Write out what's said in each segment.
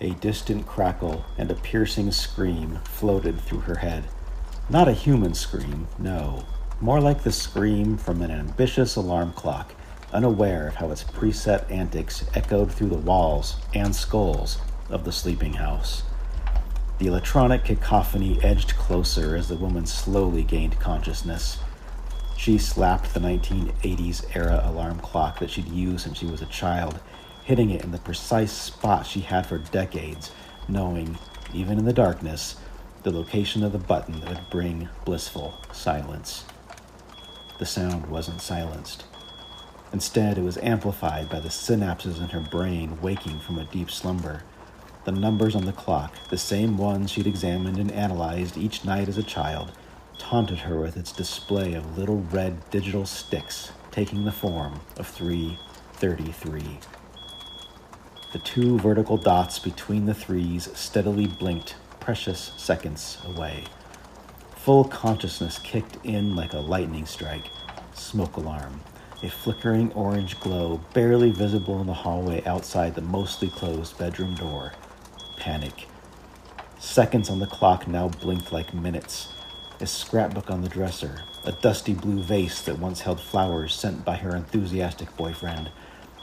A distant crackle and a piercing scream floated through her head. Not a human scream, no. More like the scream from an ambitious alarm clock, unaware of how its preset antics echoed through the walls and skulls of the sleeping house. The electronic cacophony edged closer as the woman slowly gained consciousness. She slapped the 1980s-era alarm clock that she'd used since she was a child, hitting it in the precise spot she had for decades, knowing, even in the darkness, the location of the button that would bring blissful silence. The sound wasn't silenced. Instead, it was amplified by the synapses in her brain waking from a deep slumber. The numbers on the clock, the same ones she'd examined and analyzed each night as a child, taunted her with its display of little red digital sticks taking the form of 333. The two vertical dots between the threes steadily blinked precious seconds away. Full consciousness kicked in like a lightning strike. Smoke alarm. A flickering orange glow barely visible in the hallway outside the mostly closed bedroom door. Panic. Seconds on the clock now blinked like minutes. A scrapbook on the dresser, a dusty blue vase that once held flowers sent by her enthusiastic boyfriend.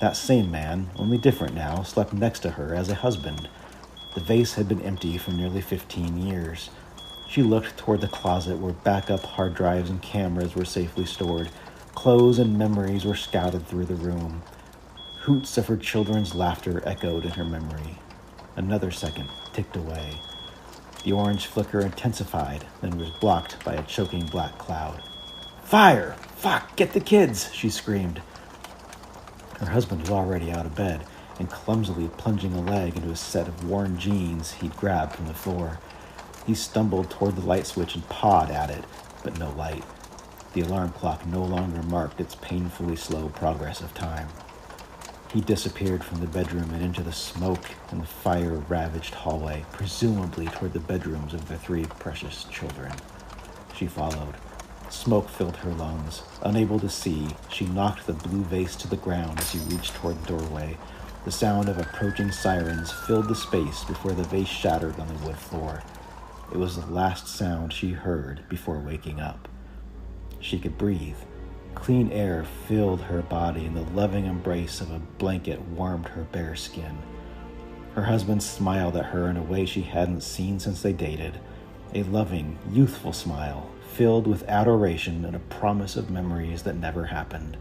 That same man, only different now, slept next to her as a husband. The vase had been empty for nearly 15 years. She looked toward the closet where backup hard drives and cameras were safely stored. Clothes and memories were scattered through the room. Hoots of her children's laughter echoed in her memory. Another second ticked away. The orange flicker intensified, then was blocked by a choking black cloud. "Fire! Fuck! Get the kids!" she screamed. Her husband was already out of bed and clumsily plunging a leg into a set of worn jeans he'd grabbed from the floor. He stumbled toward the light switch and pawed at it, but no light. The alarm clock no longer marked its painfully slow progress of time. He disappeared from the bedroom and into the smoke and the fire-ravaged hallway, presumably toward the bedrooms of their three precious children. She followed. Smoke filled her lungs. Unable to see, she knocked the blue vase to the ground as he reached toward the doorway. The sound of approaching sirens filled the space before the vase shattered on the wood floor. It was the last sound she heard before waking up. She could breathe. Clean air filled her body, and the loving embrace of a blanket warmed her bare skin. Her husband smiled at her in a way she hadn't seen since they dated. A loving, youthful smile, filled with adoration and a promise of memories that never happened.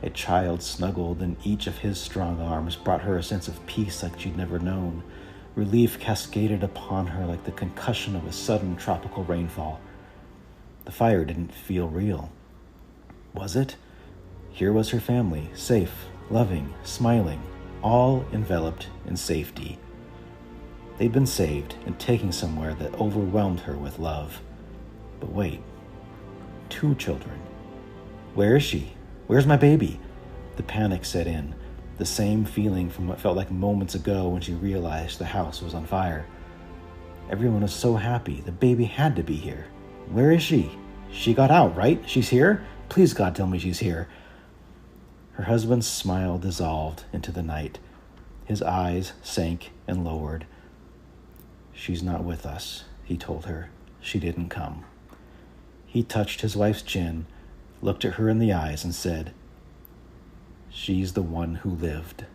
A child snuggled in each of his strong arms brought her a sense of peace like she'd never known. Relief cascaded upon her like the concussion of a sudden tropical rainfall. The fire didn't feel real. Was it? Here was her family, safe, loving, smiling, all enveloped in safety. They'd been saved and taken somewhere that overwhelmed her with love. But wait, 2 children. Where is she? Where's my baby? The panic set in, the same feeling from what felt like moments ago when she realized the house was on fire. Everyone was so happy, the baby had to be here. Where is she? She got out, right? She's here? Please, God, tell me she's here. Her husband's smile dissolved into the night. His eyes sank and lowered. "She's not with us," he told her. "She didn't come." He touched his wife's chin, looked at her in the eyes, and said, "She's the one who lived."